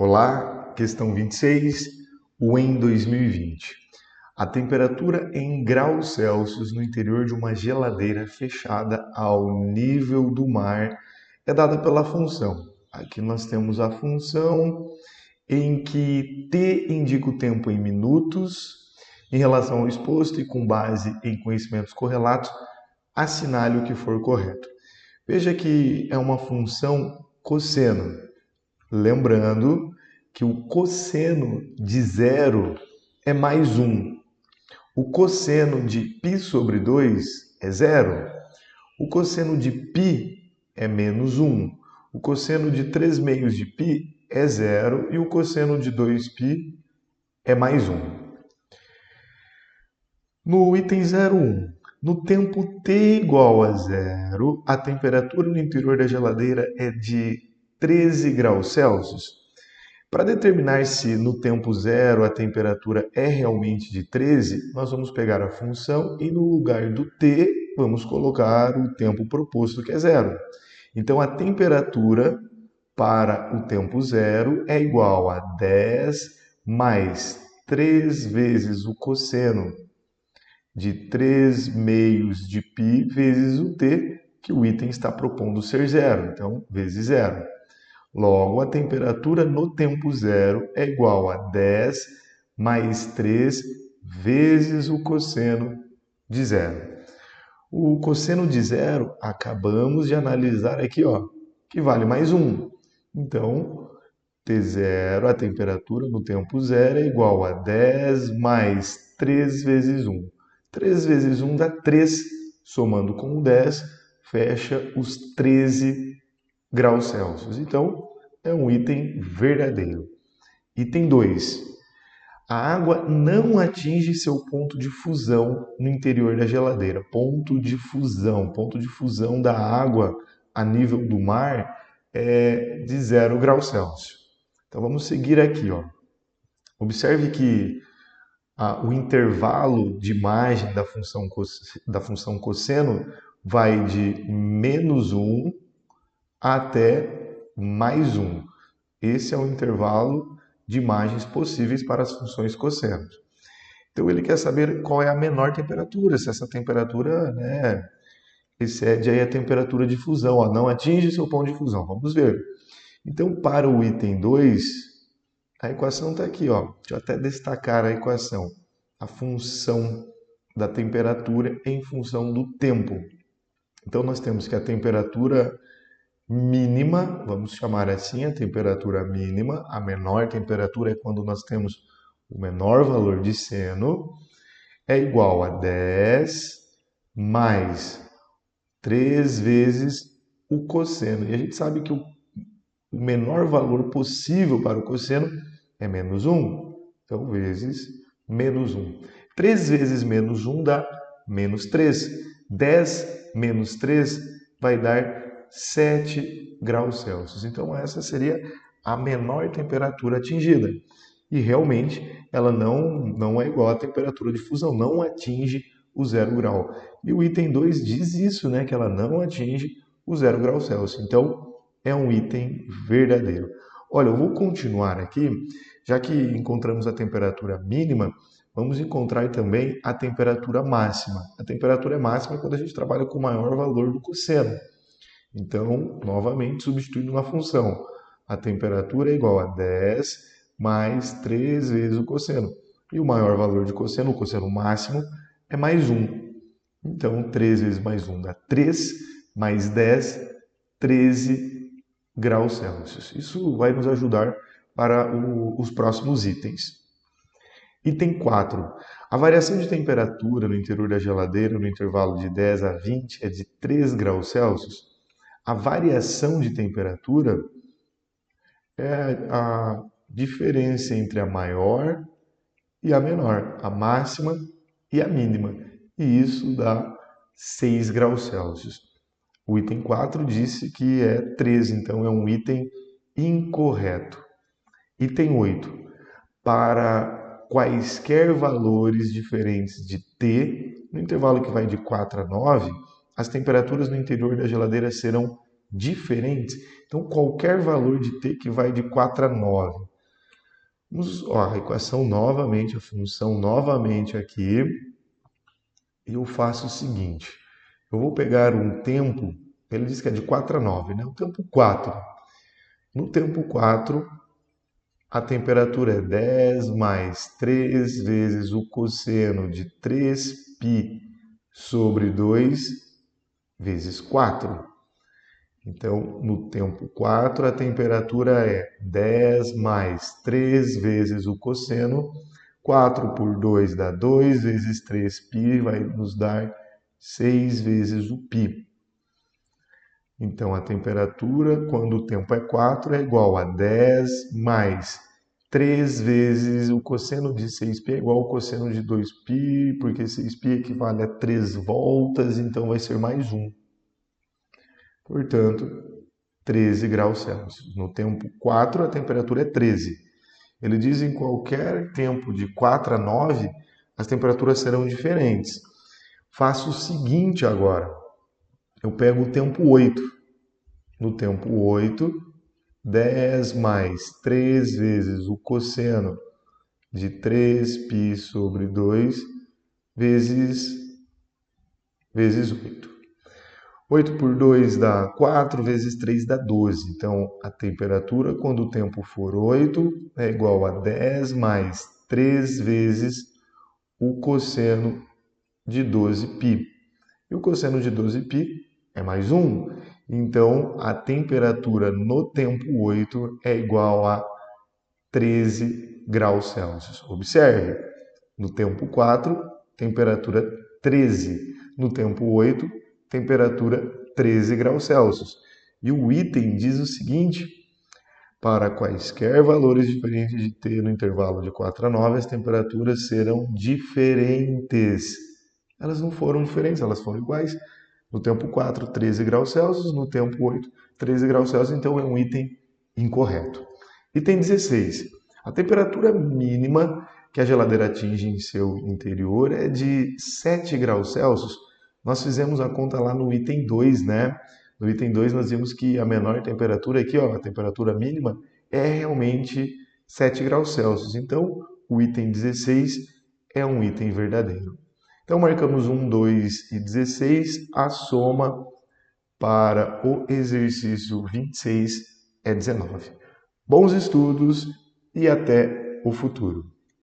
Olá, questão 26, o em 2020. A temperatura em graus Celsius no interior de uma geladeira fechada ao nível do mar é dada pela função. Aqui nós temos a função em que t indica o tempo em minutos em relação ao exposto e com base em conhecimentos correlatos, assinale o que for correto. Veja que é uma função cosseno. Lembrando que o cosseno de zero é mais 1. O cosseno de π sobre 2 é zero. O cosseno de π é menos 1. O cosseno de 3 meios de π é zero. E o cosseno de 2π é mais 1. No item 01, no tempo t igual a zero, a temperatura no interior da geladeira é de 13 graus Celsius. Para determinar se no tempo zero a temperatura é realmente de 13, nós vamos pegar a função e no lugar do t vamos colocar o tempo proposto, que é zero. Então a temperatura para o tempo zero é igual a 10 mais 3 vezes o cosseno de 3 meios de π vezes o t, que o item está propondo ser zero, então vezes zero. Logo, a temperatura no tempo zero é igual a 10 mais 3 vezes o cosseno de zero. O cosseno de zero, acabamos de analisar aqui, ó, que vale mais 1. Então, T0, a temperatura no tempo zero é igual a 10 mais 3 vezes 1. 3 vezes 1 dá 3, somando com o 10, fecha os 13 graus Celsius. Então, é um item verdadeiro. Item 2. A água não atinge seu ponto de fusão no interior da geladeira. Ponto de fusão da água a nível do mar é de 0 graus Celsius. Então, vamos seguir aqui, ó. Observe que o intervalo de imagem da função cosseno vai de menos 1 até mais 1. Esse é o intervalo de imagens possíveis para as funções cosseno. Então ele quer saber qual é a menor temperatura, se essa temperatura excede aí a temperatura de fusão, ó, não atinge seu ponto de fusão. Vamos ver. Então para o item 2, a equação está aqui. Ó. Deixa eu até destacar a equação. A função da temperatura em função do tempo. Então nós temos que a temperatura mínima, vamos chamar assim, a temperatura mínima, a menor temperatura é quando nós temos o menor valor de seno, é igual a 10 mais 3 vezes o cosseno. E a gente sabe que o menor valor possível para o cosseno é menos 1. Então, vezes menos 1. 3 vezes menos 1 dá menos 3. 10 menos 3 vai dar 7 graus Celsius. Então, essa seria a menor temperatura atingida. E realmente, ela não é igual à temperatura de fusão, não atinge o 0 grau. E o item 2 diz isso, né, que ela não atinge o 0 grau Celsius. Então, é um item verdadeiro. Olha, eu vou continuar aqui, já que encontramos a temperatura mínima, vamos encontrar também a temperatura máxima. A temperatura máxima é quando a gente trabalha com o maior valor do cosseno. Então, novamente, substituindo na função. A temperatura é igual a 10 mais 3 vezes o cosseno. E o maior valor de cosseno, o cosseno máximo, é mais 1. Então, 3 vezes mais 1 dá 3, mais 10, 13 graus Celsius. Isso vai nos ajudar para os próximos itens. Item 4. A variação de temperatura no interior da geladeira no intervalo de 10 a 20 é de 3 graus Celsius. A variação de temperatura é a diferença entre a maior e a menor, a máxima e a mínima. E isso dá 6 graus Celsius. O item 4 disse que é 13, então é um item incorreto. Item 8. Para quaisquer valores diferentes de T, no intervalo que vai de 4 a 9, as temperaturas no interior da geladeira serão diferentes. Então, qualquer valor de T que vai de 4 a 9. A equação novamente, a função novamente aqui, e eu faço o seguinte, eu vou pegar um tempo, ele diz que é de 4 a 9, né? O tempo 4. No tempo 4, a temperatura é 10 mais 3 vezes o cosseno de 3π sobre 2 vezes 4. Então, no tempo 4, a temperatura é 10 mais 3 vezes o cosseno. 4 por 2 dá 2 vezes 3π, vai nos dar 6 vezes o π. Então, a temperatura, quando o tempo é 4, é igual a 10 mais 3 vezes o cosseno de 6π é igual ao cosseno de 2π, porque 6π equivale a 3 voltas, então vai ser mais 1. Portanto, 13 graus Celsius. No tempo 4, a temperatura é 13. Ele diz em qualquer tempo de 4 a 9, as temperaturas serão diferentes. Faço o seguinte agora. Eu pego o tempo 8. No tempo 8, 10 mais 3 vezes o cosseno de 3π sobre 2 vezes 8. 8 por 2 dá 4, vezes 3 dá 12. Então, a temperatura, quando o tempo for 8, é igual a 10 mais 3 vezes o cosseno de 12π. E o cosseno de 12π é mais 1. Então, a temperatura no tempo 8 é igual a 13 graus Celsius. Observe, no tempo 4, temperatura 13. No tempo 8, temperatura 13 graus Celsius. E o item diz o seguinte: para quaisquer valores diferentes de T no intervalo de 4 a 9, as temperaturas serão diferentes. Elas não foram diferentes, elas foram iguais. No tempo 4, 13 graus Celsius. No tempo 8, 13 graus Celsius. Então é um item incorreto. Item 16. A temperatura mínima que a geladeira atinge em seu interior é de 7 graus Celsius. Nós fizemos a conta lá no item 2, né? No item 2 nós vimos que a menor temperatura aqui, ó, a temperatura mínima, é realmente 7 graus Celsius. Então, o item 16 é um item verdadeiro. Então, marcamos 1, 2 e 16. A soma para o exercício 26 é 19. Bons estudos e até o futuro.